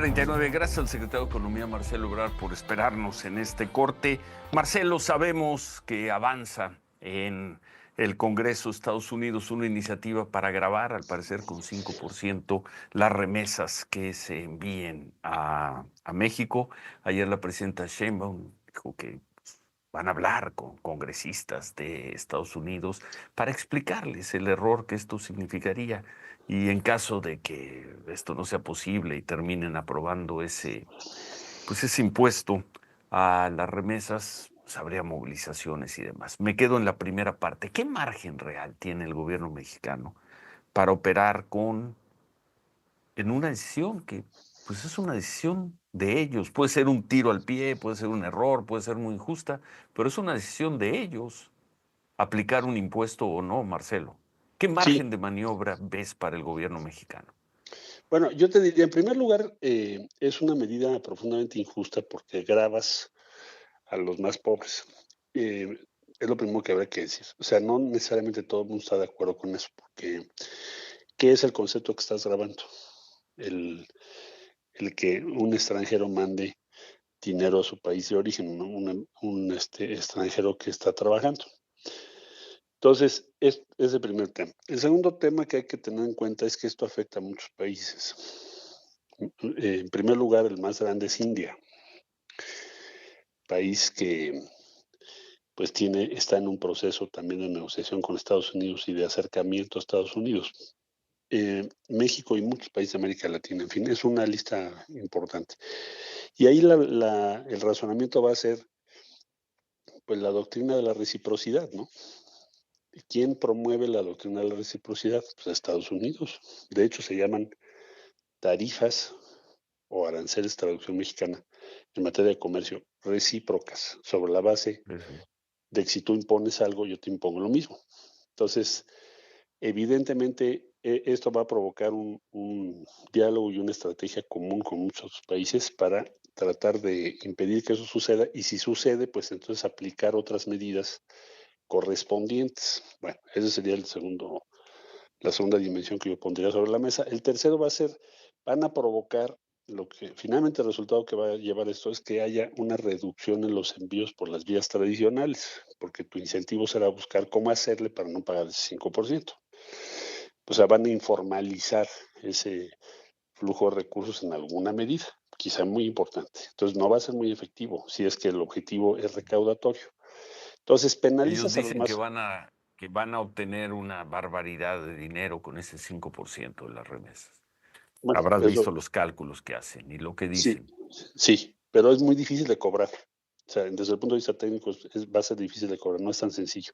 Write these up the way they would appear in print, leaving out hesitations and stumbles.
39. Gracias al secretario de Economía, Marcelo Ebrard, por esperarnos en este corte. Marcelo, sabemos que avanza en el Congreso de Estados Unidos una iniciativa para gravar, al parecer con 5%, las remesas que se envíen a México. Ayer la presidenta Sheinbaum dijo que van a hablar con congresistas de Estados Unidos para explicarles el error que esto significaría. Y en caso de que esto no sea posible y terminen aprobando ese impuesto a las remesas, pues habría movilizaciones y demás. Me quedo en la primera parte. ¿Qué margen real tiene el gobierno mexicano para operar en una decisión que, pues, es una decisión de ellos? Puede ser un tiro al pie, puede ser un error, puede ser muy injusta, pero es una decisión de ellos aplicar un impuesto o no, Marcelo. ¿Qué Sí, margen de maniobra ves para el gobierno mexicano? bueno, yo te diría, en primer lugar, es una medida profundamente injusta porque gravas a los más pobres. Eh, es lo primero que habría que decir. O sea, no necesariamente todo el mundo está de acuerdo con eso, porque ¿qué es el concepto que estás grabando? El, el que un extranjero mande dinero a su país de origen, ¿no? Un extranjero que está trabajando. Entonces, es el primer tema. El segundo tema que hay que tener en cuenta es que esto afecta a muchos países. En primer lugar, el más grande es India, país que pues está en un proceso también de negociación con Estados Unidos y de acercamiento a Estados Unidos. México y muchos países de América Latina, en fin, es una lista importante. Y ahí el razonamiento va a ser pues la doctrina de la reciprocidad, ¿no? ¿Quién promueve la doctrina de la reciprocidad? Pues Estados Unidos. De hecho, se llaman tarifas o aranceles, traducción mexicana, en materia de comercio recíprocas, sobre la base Sí, sí. de que si tú impones algo, yo te impongo lo mismo. Entonces, evidentemente, esto va a provocar un diálogo y una estrategia común con muchos países para tratar de impedir que eso suceda y si sucede, pues entonces aplicar otras medidas correspondientes. Bueno, ese sería la segunda dimensión que yo pondría sobre la mesa. El tercero va a ser, van a provocar lo que finalmente el resultado que va a llevar esto es que haya una reducción en los envíos por las vías tradicionales, porque tu incentivo será buscar cómo hacerle para no pagar ese 5%. O sea, van a informalizar ese flujo de recursos en alguna medida, quizá muy importante. Entonces, no va a ser muy efectivo si es que el objetivo es recaudatorio. Entonces, Ellos penalizas a los dicen más. que van a obtener una barbaridad de dinero con ese 5% de las remesas. Bueno, Habrás eso visto los cálculos que hacen y lo que sí, dicen. sí, pero es muy difícil de cobrar. O sea, desde el punto de vista técnico va a ser difícil de cobrar, no es tan sencillo.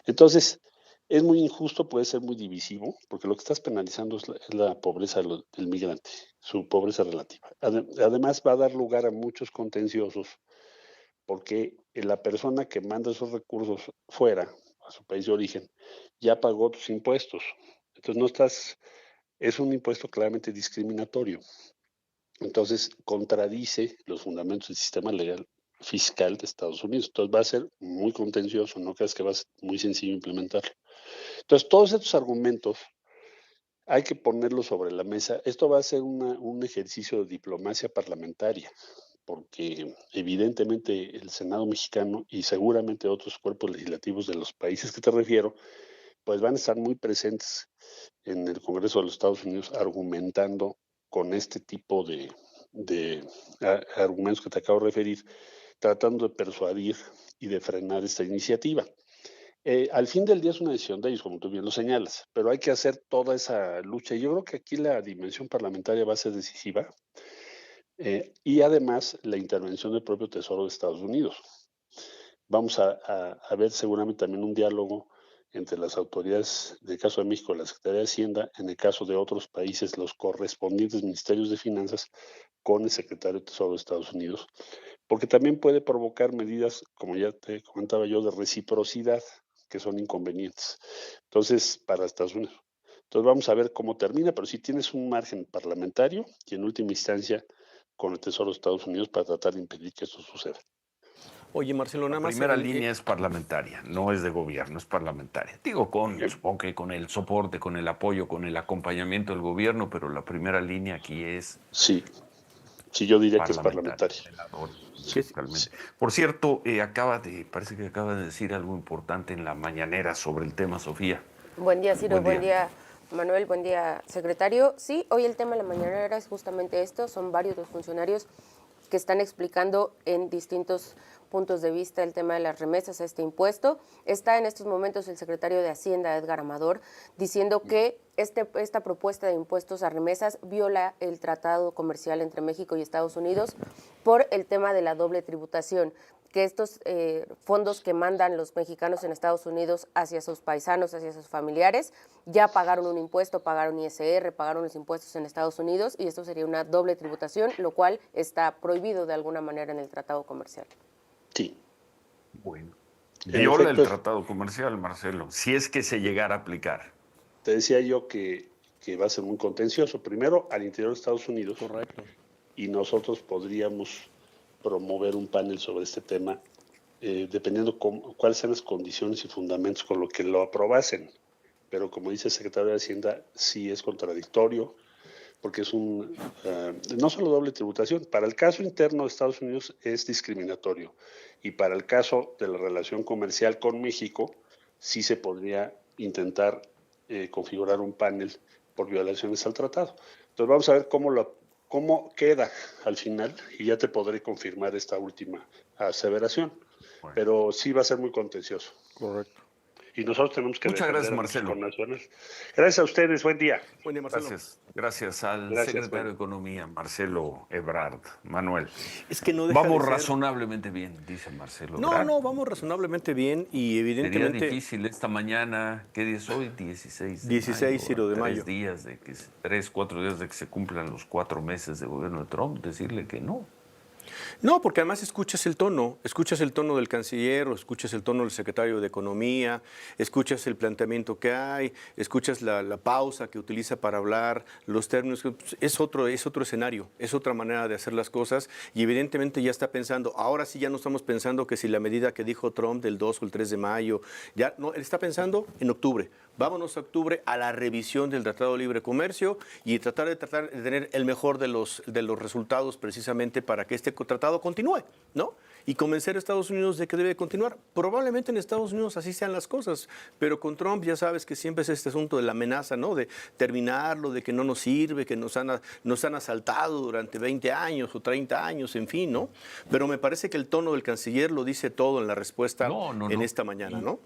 Entonces, es muy injusto, puede ser muy divisivo, porque lo que estás penalizando es la pobreza del migrante, su pobreza relativa. Además, va a dar lugar a muchos contenciosos, porque la persona que manda esos recursos fuera, a su país de origen, ya pagó tus impuestos. Entonces, no estás, es un impuesto claramente discriminatorio. Entonces, contradice los fundamentos del sistema legal fiscal de Estados Unidos. Entonces, va a ser muy contencioso, no creas que va a ser muy sencillo implementarlo. Entonces, todos estos argumentos hay que ponerlos sobre la mesa. Esto va a ser un ejercicio de diplomacia parlamentaria, porque evidentemente el Senado mexicano y seguramente otros cuerpos legislativos de los países que te refiero, pues van a estar muy presentes en el Congreso de los Estados Unidos argumentando con este tipo de argumentos que te acabo de referir, tratando de persuadir y de frenar esta iniciativa. Al fin del día es una decisión de ellos, como tú bien lo señalas, pero hay que hacer toda esa lucha. Y yo creo que aquí la dimensión parlamentaria va a ser decisiva y además la intervención del propio Tesoro de Estados Unidos. Vamos a ver seguramente también un diálogo entre las autoridades, del caso de México, la Secretaría de Hacienda, en el caso de otros países, los correspondientes ministerios de finanzas, con el secretario de Tesoro de Estados Unidos, porque también puede provocar medidas, como ya te comentaba yo, de reciprocidad, que son inconvenientes. Entonces, para Estados Unidos. Entonces, vamos a ver cómo termina, pero sí tienes un margen parlamentario y en última instancia con el Tesoro de Estados Unidos para tratar de impedir que esto suceda. Oye, Marcelo, La nada más primera línea es parlamentaria, no es de gobierno, es parlamentaria. Digo, Eh, supongo que con el soporte, con el apoyo, con el acompañamiento del gobierno, pero la primera línea aquí es Sí, Sí, yo diría que es parlamentaria. Totalmente. Sí. Por cierto, parece que acaba de decir algo importante en la mañanera sobre el tema, Sofía. Buen día, Ciro. Buen Buen día, Manuel. Buen día, secretario. Sí, hoy el tema de la mañanera es justamente esto. Son varios los funcionarios que están explicando en distintos puntos de vista el tema de las remesas a este impuesto. Está en estos momentos el secretario de Hacienda, Edgar Amador, diciendo que esta propuesta de impuestos a remesas viola el tratado comercial entre México y Estados Unidos por el tema de la doble tributación, que estos fondos que mandan los mexicanos en Estados Unidos hacia sus paisanos, hacia sus familiares, ya pagaron un impuesto, pagaron ISR, pagaron los impuestos en Estados Unidos, y esto sería una doble tributación, lo cual está prohibido de alguna manera en el tratado comercial. Sí. Bueno. Viola el tratado comercial, Marcelo, si es que se llegara a aplicar. Te decía yo que va a ser muy contencioso. Primero, al interior de Estados Unidos. Correcto. Y nosotros podríamos promover un panel sobre este tema, dependiendo cuáles sean las condiciones y fundamentos con lo que lo aprobasen. Pero como dice el secretario de Hacienda, sí es contradictorio, porque es no solo doble tributación, para el caso interno de Estados Unidos es discriminatorio, y para el caso de la relación comercial con México, sí se podría intentar configurar un panel por violaciones al tratado. Entonces vamos a ver cómo queda al final, y ya te podré confirmar esta última aseveración. Bueno. Pero sí va a ser muy contencioso. Correcto. Y nosotros tenemos que Muchas gracias, Marcelo. Gracias a ustedes, buen día. Buen día, Marcelo. Gracias al secretario de Economía, Marcelo Ebrard. Manuel. Es que no vamos razonablemente bien, dice Marcelo Ebrard. No, vamos razonablemente bien, y evidentemente... Sería difícil esta mañana, ¿qué día es hoy? 16 de 16 mayo, de mayo. 4 días de que se cumplan los 4 meses de gobierno de Trump, decirle que no. No, porque además escuchas el tono del canciller, o escuchas el tono del secretario de Economía, escuchas el planteamiento que hay, escuchas la pausa que utiliza para hablar, los términos. Es otro escenario, es otra manera de hacer las cosas, y evidentemente ya está pensando, ahora sí ya no estamos pensando que si la medida que dijo Trump del 2 o el 3 de mayo, ya no, él está pensando en octubre. Vámonos a octubre a la revisión del Tratado de Libre Comercio y tratar de tener el mejor de los resultados, precisamente para que este tratado continúe, ¿no? Y convencer a Estados Unidos de que debe continuar. Probablemente en Estados Unidos así sean las cosas, pero con Trump ya sabes que siempre es este asunto de la amenaza, ¿no? De terminarlo, de que no nos sirve, que nos han asaltado durante 20 años o 30 años, en fin, ¿no? Pero me parece que el tono del canciller lo dice todo en la respuesta en esta mañana, ¿no?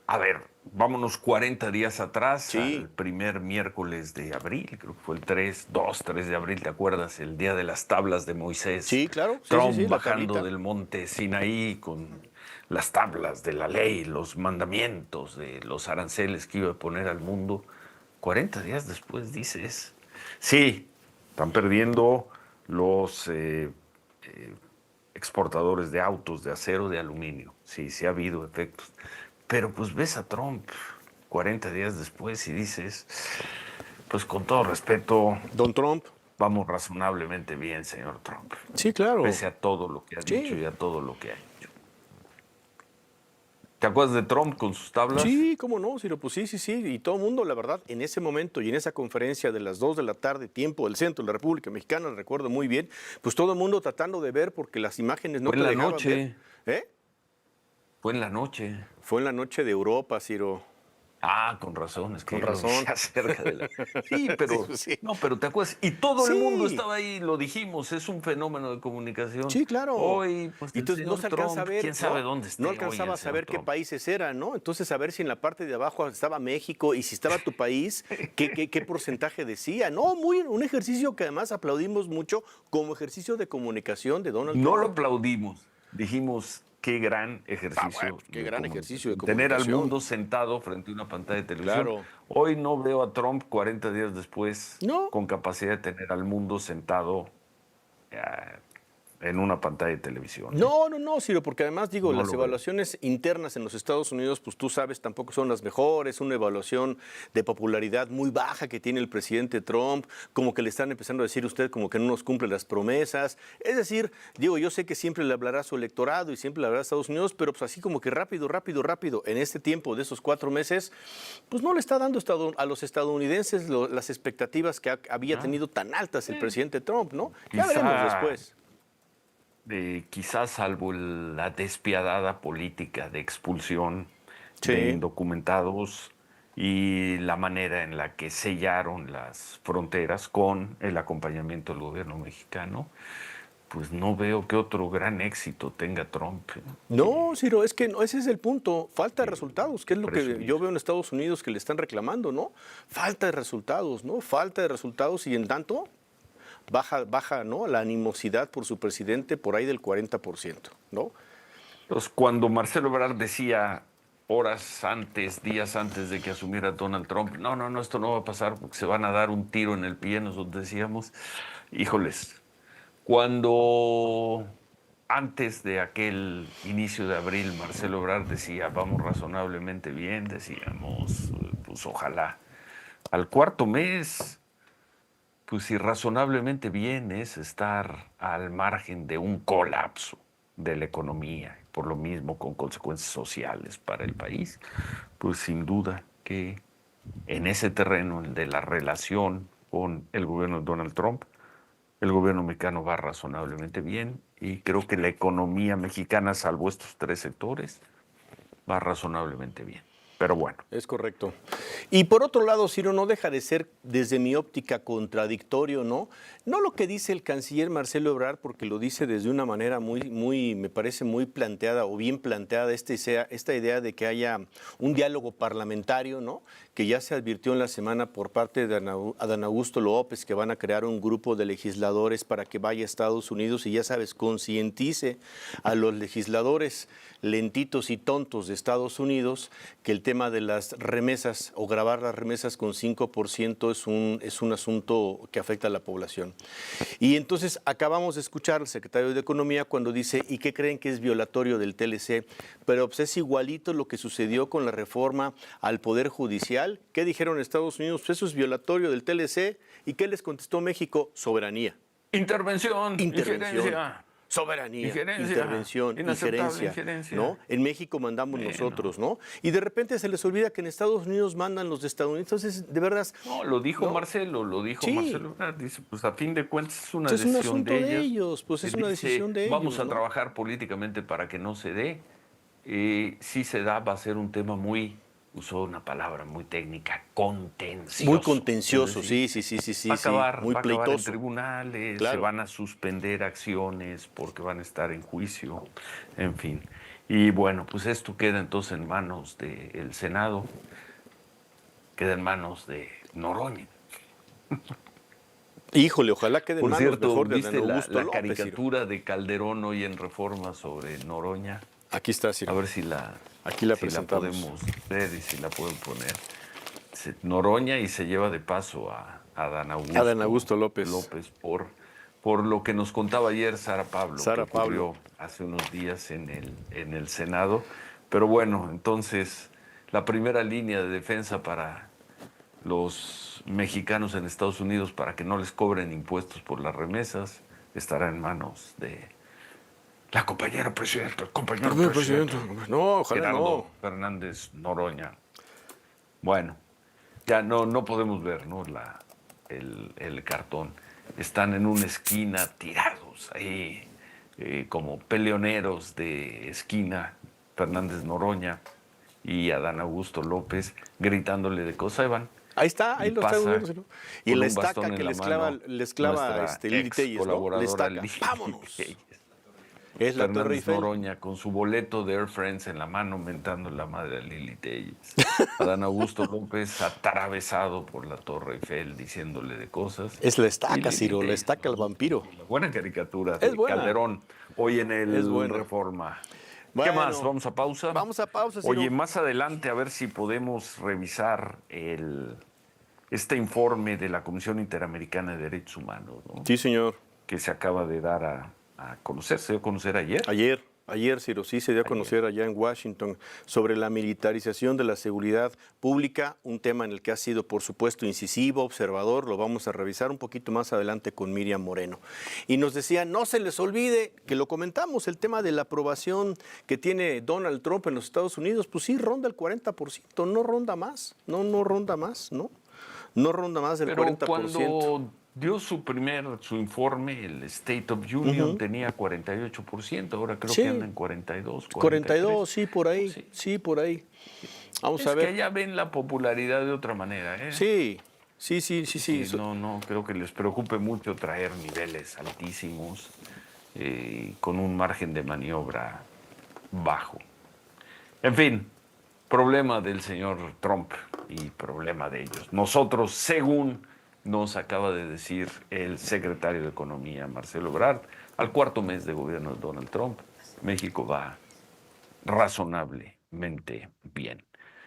A ver, vámonos 40 días atrás, sí, al primer miércoles de abril, creo que fue el 3 de abril, ¿te acuerdas? El día de las tablas de Moisés. Sí, claro. Trump bajando del monte Sinaí con las tablas de la ley, los mandamientos de los aranceles que iba a poner al mundo. 40 días después dices, sí, están perdiendo los exportadores de autos, de acero, de aluminio. Sí ha habido efectos. Pero pues ves a Trump 40 días después y dices, pues con todo respeto, don Trump, vamos razonablemente bien, señor Trump. Sí, claro. Pese a todo lo que ha dicho y a todo lo que ha hecho. ¿Te acuerdas de Trump con sus tablas? Sí, cómo no, Ciro, pues sí. Y todo el mundo, la verdad, en ese momento y en esa conferencia de las 2 de la tarde, tiempo del centro de la República Mexicana, recuerdo muy bien, pues todo el mundo tratando de ver, porque las imágenes no te dejaban ver. Fue en la noche. ¿Eh? Fue en la noche. Fue en la noche de Europa, Ciro. Ah, con razón, es que con razón. Acerca de la... Sí, pero sí. No, pero te acuerdas, y todo el mundo estaba ahí, lo dijimos, es un fenómeno de comunicación. Sí, claro. Hoy, pues, entonces no se alcanza Trump, a ver, quién sabe dónde está. No alcanzaba a saber qué países eran, ¿no? Entonces a ver si en la parte de abajo estaba México, y si estaba tu país, qué porcentaje decía. No, un ejercicio que además aplaudimos mucho como ejercicio de comunicación de Donald Trump. No lo aplaudimos, dijimos. Qué gran ejercicio. Qué gran ejercicio de comunicación. Tener al mundo sentado frente a una pantalla de televisión. Claro. Hoy no veo a Trump 40 días después con capacidad de tener al mundo sentado en una pantalla de televisión. No, Ciro, porque además digo, No las lo veo. evaluaciones internas en los Estados Unidos, pues tú sabes, tampoco son las mejores, una evaluación de popularidad muy baja que tiene el presidente Trump, como que le están empezando a decir usted como que no nos cumple las promesas. Es decir, digo, yo sé que siempre le hablará a su electorado y siempre le hablará a Estados Unidos, pero pues así como que rápido, en este tiempo de esos 4 meses, pues no le está dando a los estadounidenses las expectativas que había tenido tan altas el presidente Trump, ¿no? Ya veremos después. Quizás salvo la despiadada política de expulsión Sí. de indocumentados y la manera en la que sellaron las fronteras con el acompañamiento del gobierno mexicano, pues no veo que otro gran éxito tenga Trump. No, Ciro, es que no, ese es el punto. Falta de resultados, que es lo que presumir. yo veo en Estados Unidos que le están reclamando, ¿no? Falta de resultados, ¿no? Falta de resultados y en tanto baja, ¿no? La animosidad por su presidente por ahí del 40%, ¿no? Entonces, cuando Marcelo Ebrard decía horas antes, días antes de que asumiera Donald Trump, no, esto no va a pasar porque se van a dar un tiro en el pie, nosotros decíamos, híjoles, cuando antes de aquel inicio de abril Marcelo Ebrard decía, vamos razonablemente bien, decíamos, pues ojalá. Al cuarto mes, pues irrazonablemente bien es estar al margen de un colapso de la economía, por lo mismo con consecuencias sociales para el país, pues sin duda que en ese terreno, el de la relación con el gobierno de Donald Trump, el gobierno mexicano va razonablemente bien y creo que la economía mexicana, salvo estos 3 sectores, va razonablemente bien. Pero bueno. Es correcto. Y por otro lado, Ciro, no deja de ser, desde mi óptica, contradictorio, ¿no? No lo que dice el canciller Marcelo Ebrard, porque lo dice desde una manera me parece muy planteada o bien planteada esta idea de que haya un diálogo parlamentario, ¿no? Que ya se advirtió en la semana por parte de Adán Augusto López que van a crear un grupo de legisladores para que vaya a Estados Unidos y ya sabes, concientice a los legisladores lentitos y tontos de Estados Unidos que el tema de las remesas o grabar las remesas con 5% es un asunto que afecta a la población. Y entonces acabamos de escuchar al secretario de Economía cuando dice, ¿y qué creen que es violatorio del TLC? Pero pues es igualito lo que sucedió con la reforma al Poder Judicial. ¿Qué dijeron en Estados Unidos? Pues eso es violatorio del TLC. ¿Y qué les contestó México? Soberanía. Intervención. Injerencia. Soberanía, Injerencia, intervención, inaceptable injerencia, ¿no? En México mandamos nosotros, ¿no? Y de repente se les olvida que en Estados Unidos mandan los de Estados Unidos. Entonces, de verdad... No, lo dijo ¿no? Marcelo, Sí. Marcelo. Dice, pues a fin de cuentas es una Pues es un decisión asunto de ellos, pues es Él una dice, decisión de ellos. vamos a ¿no? trabajar políticamente para que no se dé. Si se da, va a ser un tema usó una palabra muy técnica, contencioso. Muy contencioso, Es decir, sí. Va a acabar, muy va a acabar en pleitoso. tribunales, Claro. se van a suspender acciones porque van a estar en juicio, en fin. Y bueno, pues esto queda entonces en manos del Senado, queda en manos de Noroña. Híjole, ojalá quede en Por manos cierto, mejor de ¿viste Adán Augusto la López, caricatura de Calderón hoy en Reforma sobre Noroña? Ciro. Aquí está, Ciro. A ver si Aquí la si presentamos. podemos ver y si la pueden poner. Noroña y se lleva de paso a Adán Augusto López. por lo que nos contaba ayer Sara Pablo, Sara que ocurrió hace unos días en el Senado. Pero bueno, entonces la primera línea de defensa para los mexicanos en Estados Unidos para que no les cobren impuestos por las remesas estará en manos de la compañera presidenta, el compañero presidente. No, ojalá Gerardo no. Fernández Noroña. Bueno, ya no podemos ver, ¿no? El cartón. Están en una esquina tirados ahí, como peleoneros de esquina, Fernández Noroña y Adán Augusto López, gritándole de cosas. Ahí van. Ahí está, ahí Y lo pasa está viendo, ¿no? Y con la un bastón estaca en que la les clava nuestra Lili ex Telles, ¿no? La colaboradora estaca. Lili ¡Vámonos! Telles. Es la Torre Fernández Eiffel. Noroña con su boleto de Air France en la mano mentando la madre a Lili Telles. Adán Augusto López atravesado por la Torre Eiffel diciéndole de cosas. Es la Y estaca, Lili Ciro, la Telles, estaca, el ¿no? vampiro. La buena caricatura Es de buena. Calderón hoy en Es el buena. Reforma. Bueno, ¿Qué más? ¿Vamos a pausa? Vamos a pausa, Ciro. Oye, más adelante a ver si podemos revisar este informe de la Comisión Interamericana de Derechos Humanos, ¿no? Sí, señor. Que se acaba de dar a conocer, se dio a conocer ayer. Ayer, Ciro, sí se dio a conocer allá en Washington sobre la militarización de la seguridad pública, un tema en el que ha sido, por supuesto, incisivo, observador. Lo vamos a revisar un poquito más adelante con Miriam Moreno. Y nos decía, no se les olvide, que lo comentamos, el tema de la aprobación que tiene Donald Trump en los Estados Unidos, pues sí, ronda el 40%, no ronda más, no ronda más, ¿no? No ronda más del 40%. Cuando dio su informe, el State of Union tenía 48%, ahora creo que anda en 42, 42, sí, por ahí, Sí. sí, por ahí. Vamos a Es ver. que allá ven la popularidad de otra manera, ¿eh? Sí. No creo que les preocupe mucho traer niveles altísimos con un margen de maniobra bajo. En fin, problema del señor Trump y problema de ellos. Nosotros, según nos acaba de decir el secretario de Economía, Marcelo Ebrard, al cuarto mes de gobierno de Donald Trump, México va razonablemente bien.